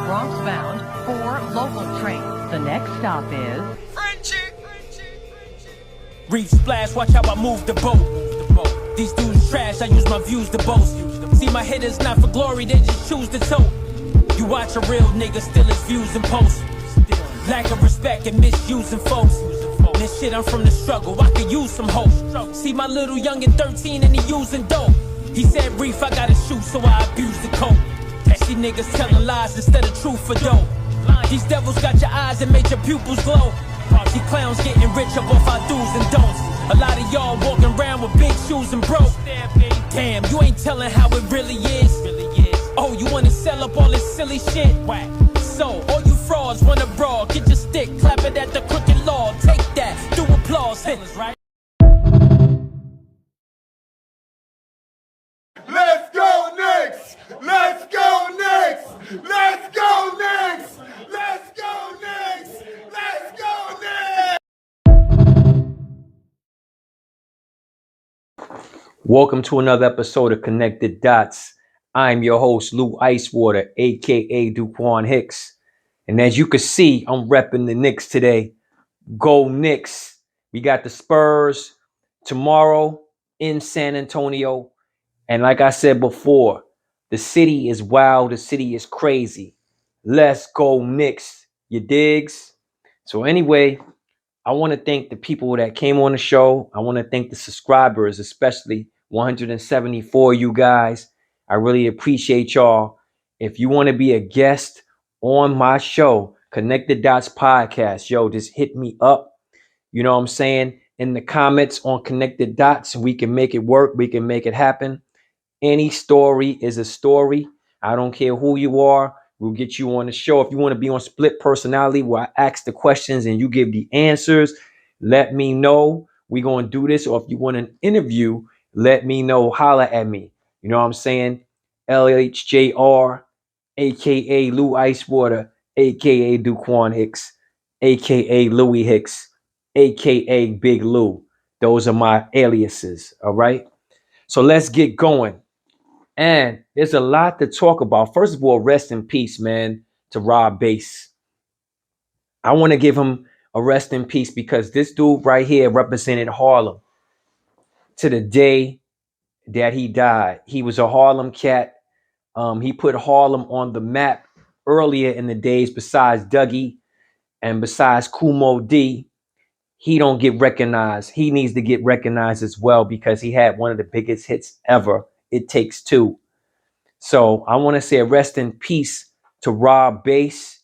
Bronx bound 4 local trains. The next stop is Reef splash, watch how I move the boat. These dudes trash, I use my views to boast. See, my hitters not for glory, they just choose to tote. You watch a real nigga steal his views and posts. Lack of respect and misusing folks. This shit, I'm from the struggle, I could use some hope. See my little youngin' 13 and he using dope. He said, Reef, I gotta shoot, so I abuse the coat. See niggas telling lies instead of truth for dope. These devils got your eyes and made your pupils glow. See clowns getting rich up off our do's and don'ts. A lot of y'all walking around with big shoes and broke. Damn, you ain't telling how it really is. Oh, you wanna sell up all this silly shit? So, all you frauds wanna brawl. Get your stick, clap it at the crooked law. Take that, do applause. Right? Let's go next! Let's go next! Let's go next! Let's go next! Let's go next! Welcome to another episode of Connected Dots. I'm your host, Lou Icewater, aka Duquan Hicks. And as you can see, I'm repping the Knicks today. Go Knicks. We got the Spurs tomorrow in San Antonio. And like I said before, the city is wild, the city is crazy. Let's go Knicks. You digs? So anyway, I want to thank the people that came on the show. I want to thank the subscribers, especially 174 you guys. I really appreciate y'all. If you want to be a guest on my show, Connected Dots Podcast, yo, just hit me up. You know what I'm saying? In the comments on Connected Dots, we can make it work. We can make it happen. Any story is a story. I don't care who you are. We'll get you on the show. If you want to be on Split Personality, where I ask the questions and you give the answers, let me know. We're going to do this. Or if you want an interview, let me know. Holla at me. You know what I'm saying? LHJR, a.k.a. Lou Icewater, a.k.a. Duquan Hicks, a.k.a. Louis Hicks, a.k.a. Big Lou. Those are my aliases, all right? So let's get going. And there's a lot to talk about. First of all, rest in peace, man, to Rob Bass. I want to give him a rest in peace because this dude right here represented Harlem to the day that he died. He was a Harlem cat. He put Harlem on the map earlier in the days. Besides Dougie and besides Kumo D, he don't get recognized. He needs to get recognized as well because he had one of the biggest hits ever. It Takes Two. So I want to say a rest in peace to Rob Bass.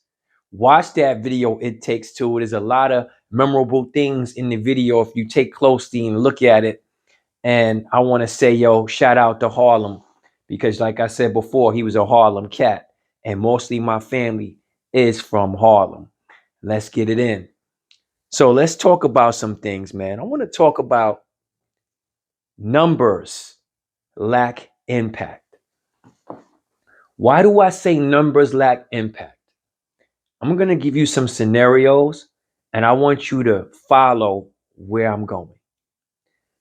Watch that video, It Takes Two. There's a lot of memorable things in the video if you take closely and look at it. And I want to say, yo, shout out to Harlem because like I said before, he was a Harlem cat. And mostly my family is from Harlem. Let's get it in. So let's talk about some things, man. I want to talk about numbers lack impact. Why do I say numbers lack impact? I'm going to give you some scenarios and I want you to follow where I'm going.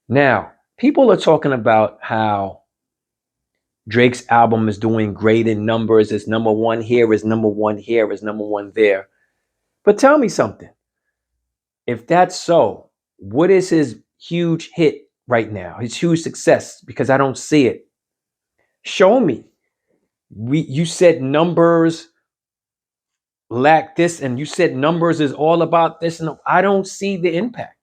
Now, people are talking about how Drake's album is doing great in numbers. It's number one here, it's number one here, it's number one there. But tell me something. If that's so, what is his huge hit right now? His huge success? Because I don't see it. Show me. You said numbers lack this, and you said numbers is all about this. And I don't see the impact.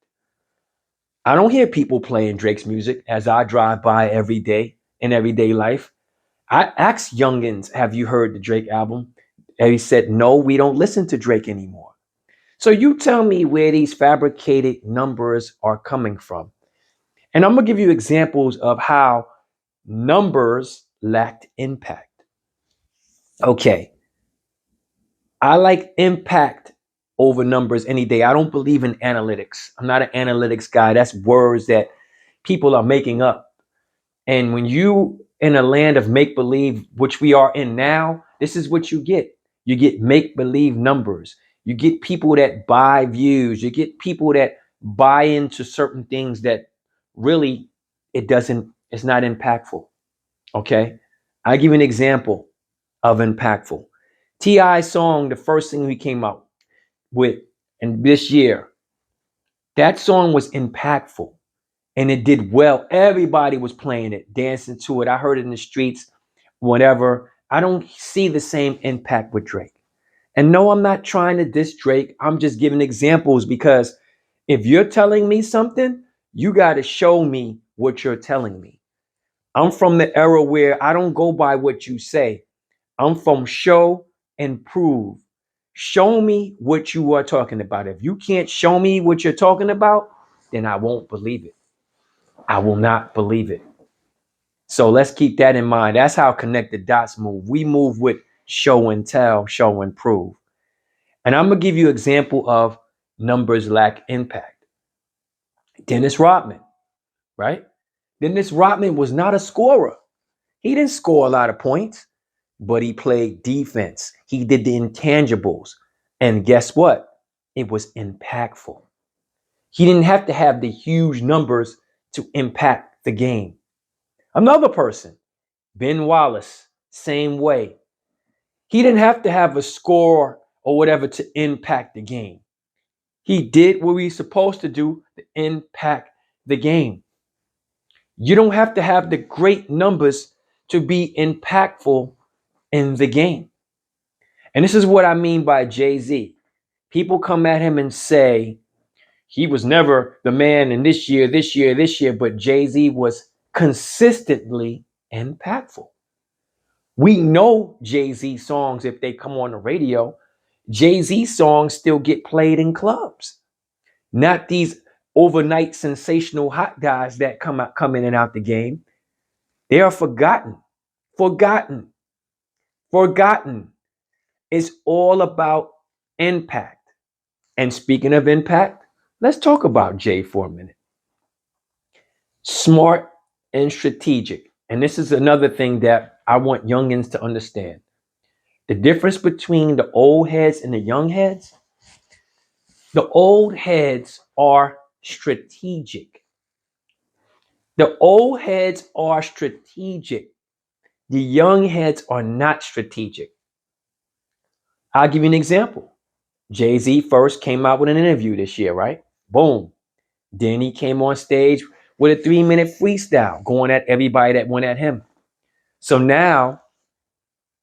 I don't hear people playing Drake's music as I drive by every day in everyday life. I asked youngins, have you heard the Drake album? And he said, no, we don't listen to Drake anymore. So you tell me where these fabricated numbers are coming from. And I'm going to give you examples of how numbers lacked impact. Okay. I like impact over numbers any day. I don't believe in analytics. I'm not an analytics guy. That's words that people are making up. And when you in a land of make-believe, which we are in now, this is what you get. You get make-believe numbers. You get people that buy views. You get people that buy into certain things that really it's not impactful. Okay. I'll give you an example of impactful. T.I. song, the first thing he came out with, and this year, that song was impactful and it did well. Everybody was playing it, dancing to it. I heard it in the streets, whatever. I don't see the same impact with Drake. And no, I'm not trying to diss Drake. I'm just giving examples because if you're telling me something, you got to show me what you're telling me. I'm from the era where I don't go by what you say. I'm from show and prove. Show me what you are talking about. If you can't show me what you're talking about, then I won't believe it. I will not believe it. So let's keep that in mind. That's how connected dots move. We move with show and tell, show and prove. And I'm going to give you an example of numbers lack impact. Dennis Rodman, right? Dennis Rodman was not a scorer. He didn't score a lot of points, but he played defense. He did the intangibles. And guess what? It was impactful. He didn't have to have the huge numbers to impact the game. Another person, Ben Wallace, same way. He didn't have to have a score or whatever to impact the game. He did what he's supposed to do to impact the game. You don't have to have the great numbers to be impactful in the game. And this is what I mean by Jay-Z. People come at him and say, he was never the man in this year, but Jay-Z was consistently impactful. We know Jay-Z songs if they come on the radio. Jay-Z songs still get played in clubs. Not these overnight sensational hot guys that come in and out the game. They are forgotten. Forgotten. It's all about impact. And speaking of impact, let's talk about Jay for a minute. Smart and strategic. And this is another thing that I want youngins to understand. The difference between the old heads and the young heads. The old heads are strategic. The old heads are strategic. The young heads are not strategic. I'll give you an example. Jay-Z first came out with an interview this year, right? Boom. Then he came on stage with a 3-minute freestyle going at everybody that went at him. So now,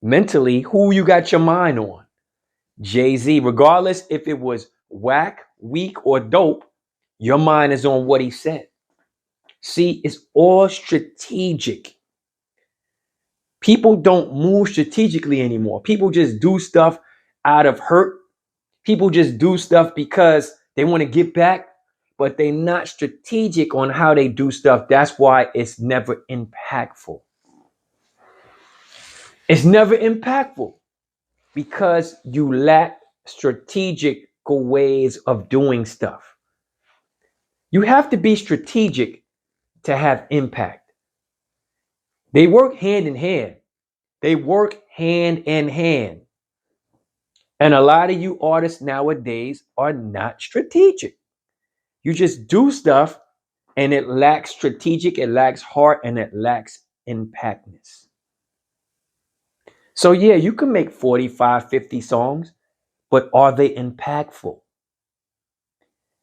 mentally, who you got your mind on? Jay-Z, regardless if it was whack, weak, or dope, your mind is on what he said. See, it's all strategic. People don't move strategically anymore. People just do stuff out of hurt. People just do stuff because they want to get back, but they're not strategic on how they do stuff. That's why it's never impactful. It's never impactful because you lack strategic ways of doing stuff. You have to be strategic to have impact. They work hand in hand. They work hand in hand. And a lot of you artists nowadays are not strategic. You just do stuff and it lacks strategic, it lacks heart, and it lacks impactness. So yeah, you can make 45, 50 songs, but are they impactful?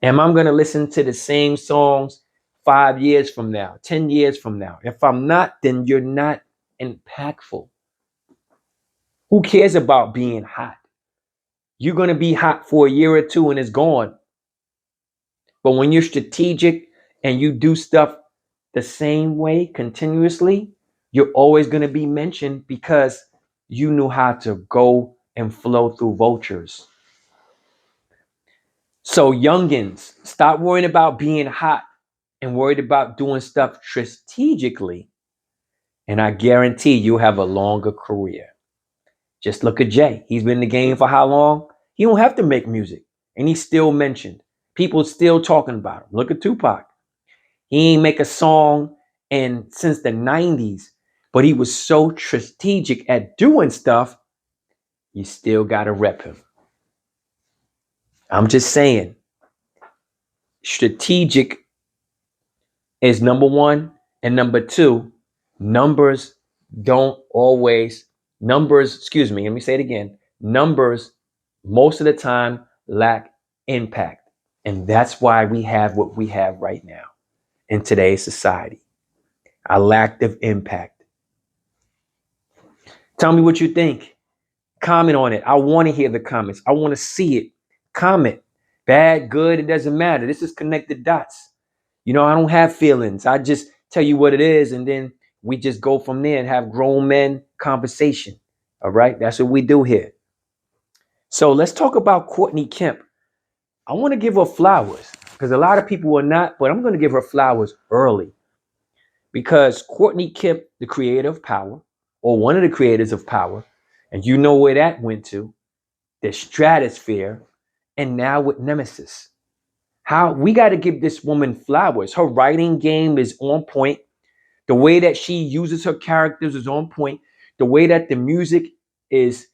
Am I going to listen to the same songs 5 years from now, 10 years from now? If I'm not, then you're not impactful. Who cares about being hot? You're going to be hot for a year or two and it's gone. But when you're strategic and you do stuff the same way continuously, you're always going to be mentioned because you knew how to go and flow through vultures. So youngins, stop worrying about being hot and worried about doing stuff strategically. And I guarantee you'll have a longer career. Just look at Jay. He's been in the game for how long? He don't have to make music. And he's still mentioned. People still talking about him. Look at Tupac. He ain't make a song since the 90s, but he was so strategic at doing stuff, you still got to rep him. I'm just saying, strategic is number one. And number two, numbers, excuse me, let me say it again. Numbers, most of the time, lack impact. And that's why we have what we have right now in today's society, a lack of impact. Tell me what you think. Comment on it. I want to hear the comments. I want to see it. Comment. Bad, good, it doesn't matter. This is connected dots. You know, I don't have feelings. I just tell you what it is, and then we just go from there and have grown men conversation. All right? That's what we do here. So let's talk about Courtney Kemp. I want to give her flowers because a lot of people are not, but I'm going to give her flowers early because Courtney Kemp, the creator of Power, or one of the creators of Power, and you know where that went to, the stratosphere, and now with Nemesis. How we got to give this woman flowers. Her writing game is on point. The way that she uses her characters is on point. The way that the music is,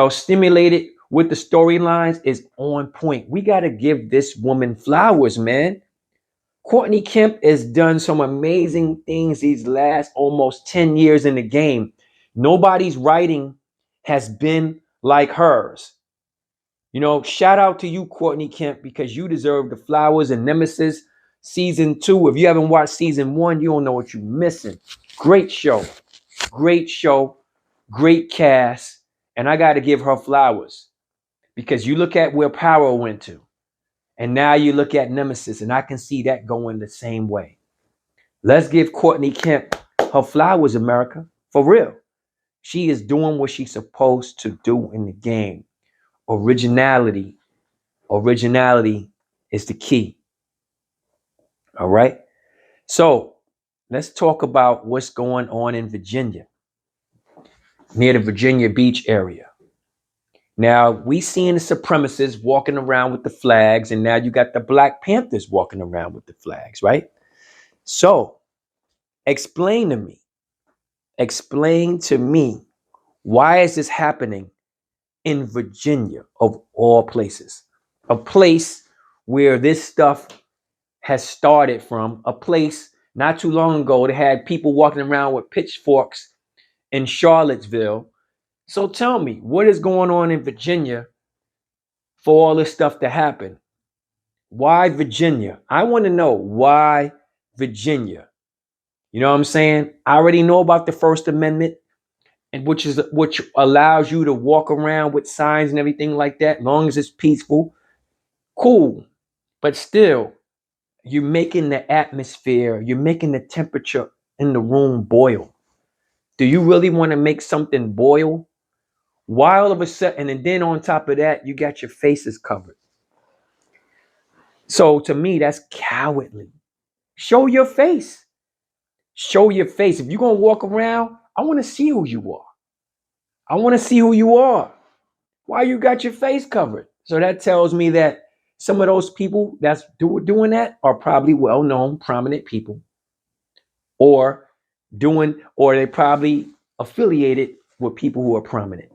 stimulated with the storylines is on point. We got to give this woman flowers, man. Courtney Kemp has done some amazing things these last almost 10 years in the game. Nobody's writing has been like hers. Shout out to you, Courtney Kemp, because you deserve the flowers. And Nemesis season 2. If you haven't watched season 1, you don't know what you're missing. Great show. Great show. Great cast. And I got to give her flowers because you look at where Power went to. And now you look at Nemesis, and I can see that going the same way. Let's give Courtney Kemp her flowers, America. For real. She is doing what she's supposed to do in the game. Originality is the key. All right. So let's talk about what's going on in Virginia, near the Virginia Beach area. Now we seeing the supremacists walking around with the flags, and now you got the Black Panthers walking around with the flags, right? So explain to me, why is this happening in Virginia, of all places? A place where this stuff has started from, a place not too long ago that had people walking around with pitchforks in Charlottesville. So tell me, what is going on in Virginia for all this stuff to happen? Why Virginia? I want to know why Virginia. You know what I'm saying? I already know about the First Amendment, and which allows you to walk around with signs and everything like that, as long as it's peaceful. Cool. But still, you're making the atmosphere, you're making the temperature in the room boil. Do you really want to make something boil? Why all of a sudden, and then on top of that, you got your faces covered. So to me, that's cowardly. Show your face. Show your face. If you're going to walk around, I want to see who you are. I want to see who you are. Why you got your face covered? So that tells me that some of those people that's doing that are probably well-known, prominent people, or they probably affiliated with people who are prominent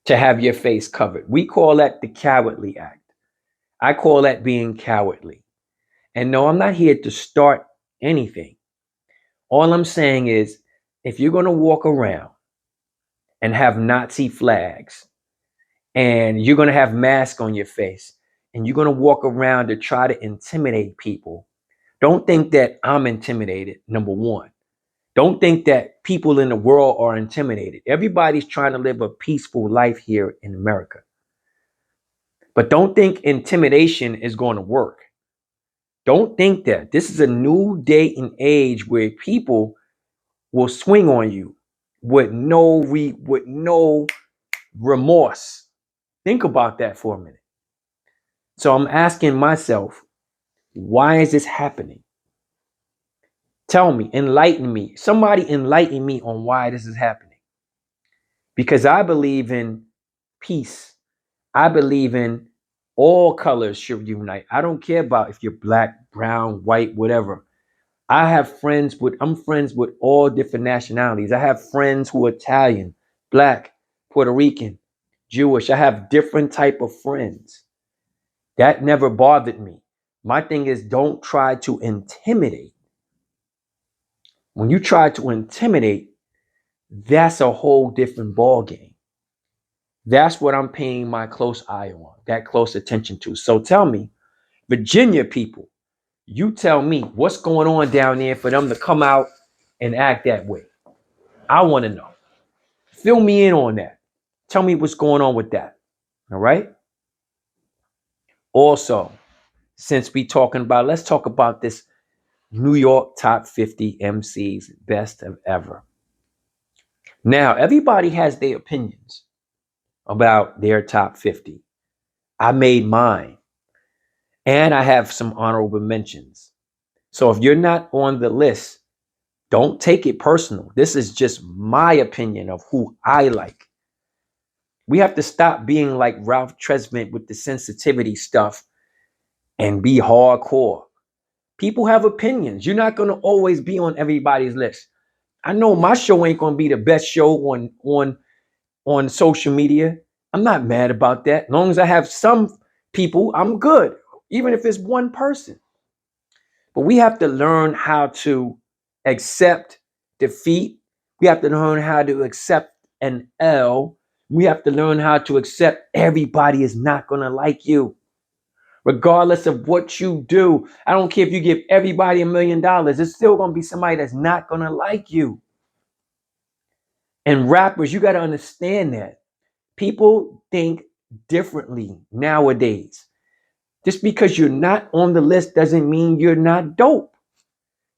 to have your face covered. We call that the cowardly act. I call that being cowardly. And no, I'm not here to start anything. All I'm saying is, if you're going to walk around and have Nazi flags, and you're going to have masks on your face, and you're going to walk around to try to intimidate people, don't think that I'm intimidated, number one. Don't think that people in the world are intimidated. Everybody's trying to live a peaceful life here in America. But don't think intimidation is going to work. Don't think that. This is a new day and age where people will swing on you with no remorse. Think about that for a minute. So I'm asking myself, why is this happening? Tell me, enlighten me. Somebody enlighten me on why this is happening. Because I believe in peace. I believe in all colors should unite. I don't care about if you're black, brown, white, whatever. I'm friends with all different nationalities. I have friends who are Italian, black, Puerto Rican, Jewish. I have different type of friends. That never bothered me. My thing is, don't try to intimidate. When you try to intimidate, that's a whole different ball game. That's what I'm paying my close eye on, that close attention to. So tell me, Virginia people, you tell me what's going on down there for them to come out and act that way. I want to know. Fill me in on that. Tell me what's going on with that. All right. Also, since we talking about, let's talk about this New York top 50 MCs best of ever. Now, everybody has their opinions about their top 50. I made mine, and I have some honorable mentions. So if you're not on the list, don't take it personal. This is just my opinion of who I like. We have to stop being like Ralph Tresvant with the sensitivity stuff and be hardcore. People have opinions. You're not going to always be on everybody's list. I know my show ain't going to be the best show on social media. I'm not mad about that. As long as I have some people, I'm good, even if it's one person. But we have to learn how to accept defeat. We have to learn how to accept an L. We have to learn how to accept everybody is not going to like you. Regardless of what you do, I don't care if you give everybody $1 million, it's still going to be somebody that's not going to like you. And rappers, you got to understand that. People think differently nowadays. Just because you're not on the list doesn't mean you're not dope.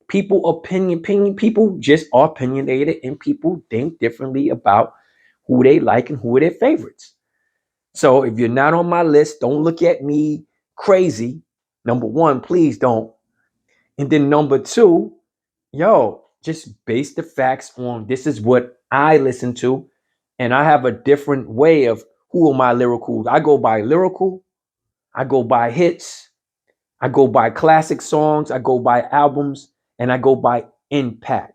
People people just are opinionated, and people think differently about who they like and who are their favorites. So if you're not on my list, don't look at me crazy. Number one, please don't. And then number two, just base the facts on this is what I listen to. And I have a different way of who are my lyrical. I go by lyrical, I go by hits, I go by classic songs, I go by albums, and I go by impact.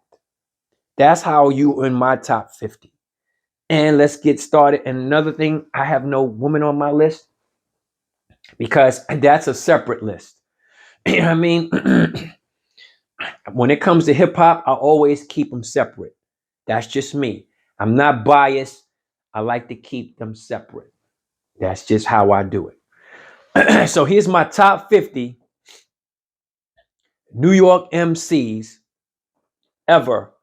That's how you in my top 50. And let's get started. And another thing, I have no woman on my list because that's a separate list. You know what I mean? When it comes to hip hop, I always keep them separate. That's just me. I'm not biased. I like to keep them separate. That's just how I do it. So here's my top 50 New York MCs ever,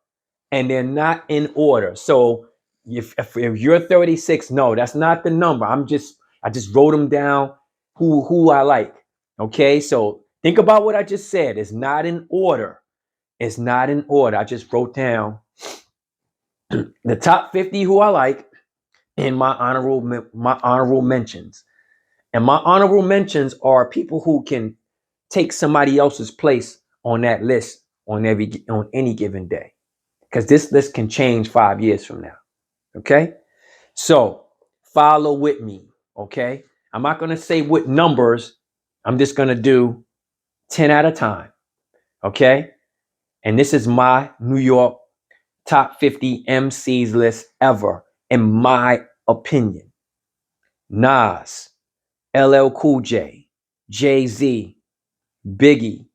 and they're not in order. So if you're 36, no, that's not the number. I just wrote them down who I like. Okay, so think about what I just said. It's not in order. It's not in order. I just wrote down the top 50 who I like and my honorable mentions. And my honorable mentions are people who can take somebody else's place on that list on any given day. Because this list can change 5 years from now. Okay? So follow with me. Okay? I'm not gonna say what numbers. I'm just gonna do 10 at a time. Okay? And this is my New York top 50 MCs list ever, in my opinion. Nas, LL Cool J, Jay-Z, Biggie,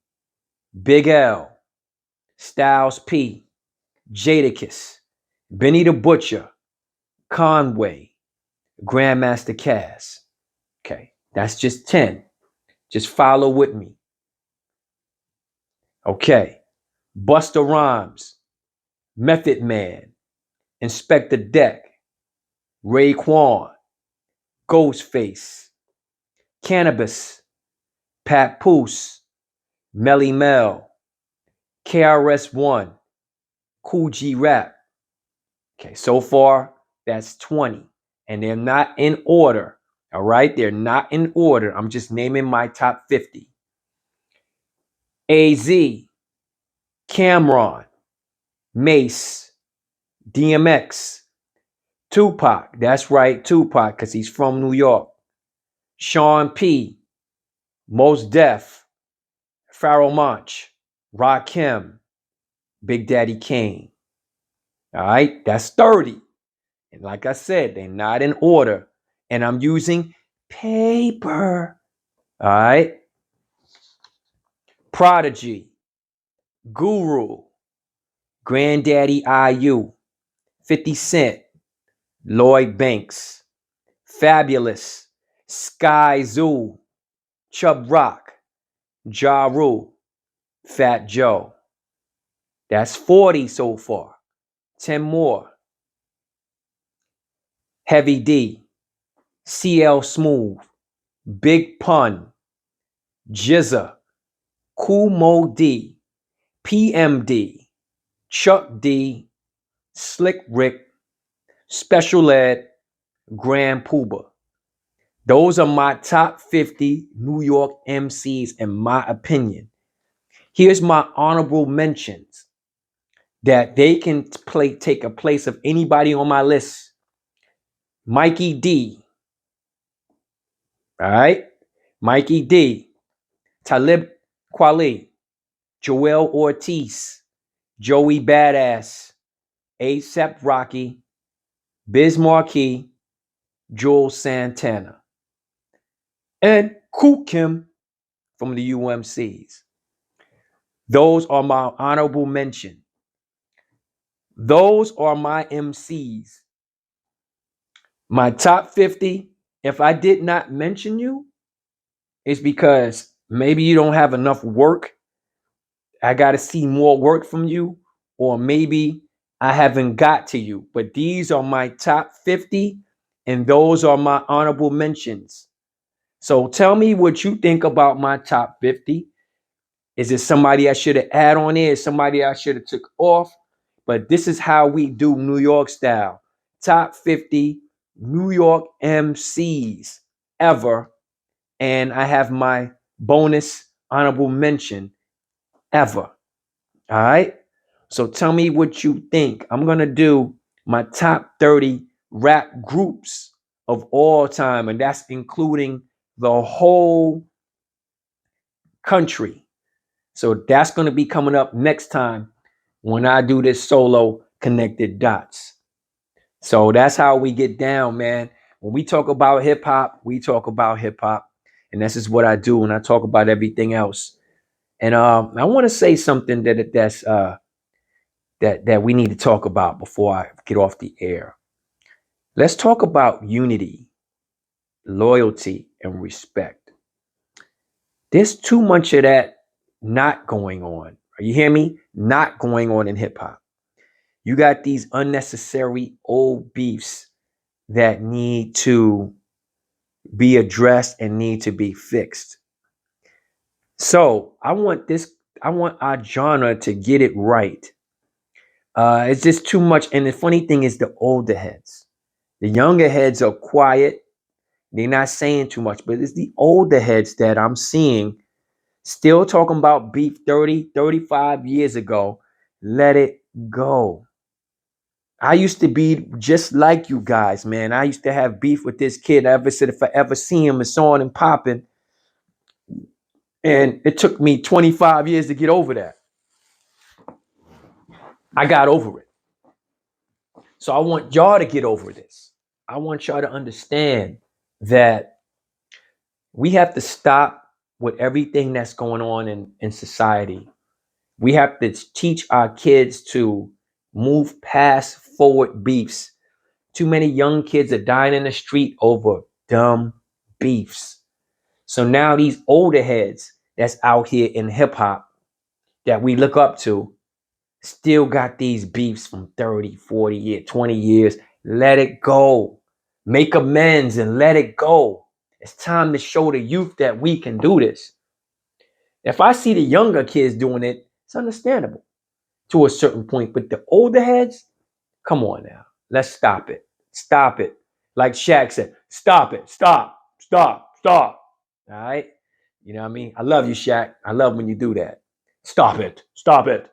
Big L, Styles P, Jadakiss, Benny the Butcher, Conway, Grandmaster Caz. Okay, that's just 10. Just follow with me. Okay, Busta Rhymes, Method Man, Inspector Deck, Raekwon, Ghostface, Cannabis, Papoose, Melly Mel, KRS-One, Cool G Rap. Okay, so far that's 20. And they're not in order. All right, they're not in order. I'm just naming my top 50. AZ, Cameron, Mace, DMX, Tupac. That's right, Tupac, because he's from New York. Sean P, Mos Def, Pharoah Monch, Rakim, Big Daddy Kane. All right, that's 30. And like I said, they're not in order. And I'm using paper. All right. Prodigy, Guru, Granddaddy IU, 50 Cent, Lloyd Banks, Fabulous, Sky Zoo, Chub Rock, Ja Rule, Fat Joe. That's 40 so far. 10 more. Heavy D, CL Smooth, Big Pun, Jizza, Cool Mo D, PMD, Chuck D, Slick Rick, Special Ed, Grand Pooba. Those are my top 50 New York MCs in my opinion. Here's my honorable mentions that they can take a place of anybody on my list. Mikey D. All right. Mikey D. Talib Kweli. Joel Ortiz. Joey Badass. ASAP Rocky. Biz Markie. Jules Santana. And Kool Kim from the UMCs. Those are my honorable mention. Those are my MCs. My top 50, if I did not mention you, it's because maybe you don't have enough work. I got to see more work from you, or maybe I haven't got to you. But these are my top 50, and those are my honorable mentions. So tell me what you think about my top 50. Is it somebody I should have added on there? Is somebody I should have took off? But this is how we do New York style. Top 50 New York MCs ever. And I have my bonus honorable mention ever. All right. So tell me what you think. I'm going to do my top 30 rap groups of all time. And that's including the whole country. So that's going to be coming up next time when I do this solo connected dots. So that's how we get down, man. When we talk about hip hop, we talk about hip hop. And this is what I do when I talk about everything else. And I want to say something that we need to talk about before I get off the air. Let's talk about unity, loyalty, and respect. There's too much of that not going on. You hear me? Not going on in hip hop. You got these unnecessary old beefs that need to be addressed and need to be fixed. So I want our genre to get it right. It's just too much. And the funny thing is the older heads. The younger heads are quiet. They're not saying too much, but it's the older heads that I'm seeing still talking about beef 30, 35 years ago. Let it go. I used to be just like you guys, man. I used to have beef with this kid. I ever said if I ever see him, it's on and popping. And it took me 25 years to get over that. I got over it. So I want y'all to get over this. I want y'all to understand that we have to stop with everything that's going on in society. We have to teach our kids to move past forward beefs. Too many young kids are dying in the street over dumb beefs. So now these older heads that's out here in hip hop that we look up to still got these beefs from 30, 40 years, 20 years. Let it go. Make amends and let it go. It's time to show the youth that we can do this. If I see the younger kids doing it, it's understandable to a certain point. But the older heads, come on now. Let's stop it. Stop it. Like Shaq said, stop it. Stop. Stop. Stop. All right. You know what I mean? I love you, Shaq. I love when you do that. Stop it. Stop it.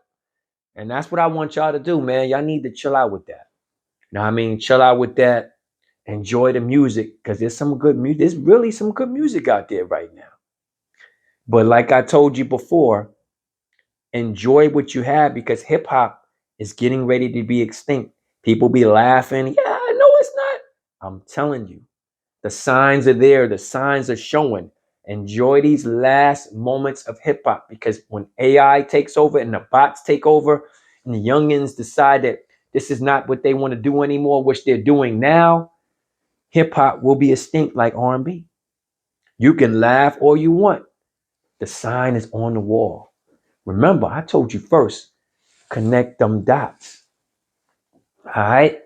And that's what I want y'all to do, man. Y'all need to chill out with that. You know what I mean? Chill out with that. Enjoy the music because there's some good music. There's really some good music out there right now. But like I told you before, enjoy what you have because hip hop is getting ready to be extinct. People be laughing. Yeah, I know it's not. I'm telling you, the signs are there. The signs are showing. Enjoy these last moments of hip hop because when AI takes over and the bots take over and the youngins decide that this is not what they want to do anymore, which they're doing now, Hip hop will be extinct like R&B. You can laugh all you want. The sign is on the wall. Remember, I told you first, connect them dots. All right.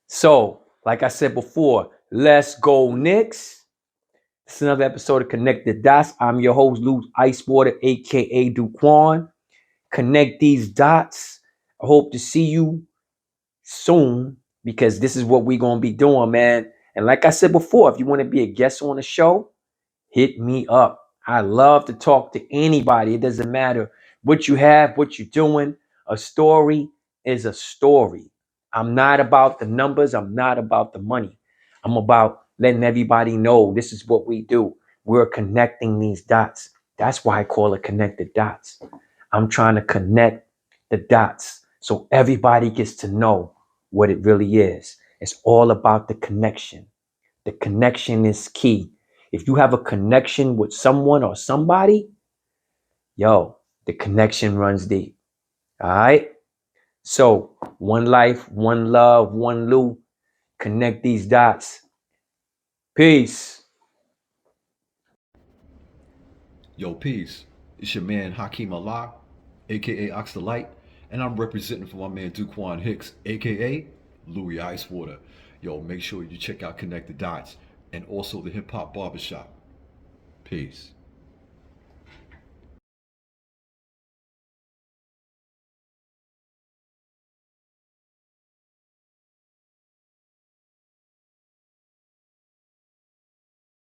So, like I said before, let's go Knicks. It's another episode of Connect the Dots. I'm your host, Lou Icewater, aka Duquan. Connect these dots. I hope to see you soon because this is what we're gonna be doing, man. And like I said before, if you want to be a guest on the show, hit me up. I love to talk to anybody. It doesn't matter what you have, what you're doing. A story is a story. I'm not about the numbers. I'm not about the money. I'm about letting everybody know this is what we do. We're connecting these dots. That's why I call it connected dots. I'm trying to connect the dots so everybody gets to know what it really is. It's all about the connection. The connection is key. If you have a connection with someone or somebody, yo, the connection runs deep. All right. So, one life, one love, one Lou. Connect these dots. Peace. Yo, peace. It's your man Hakeem Allah, aka Ox the Light, and I'm representing for my man Duquan Hicks, aka Louis Icewater. Yo, make sure you check out Connect the Dots and also the Hip Hop Barbershop. Peace.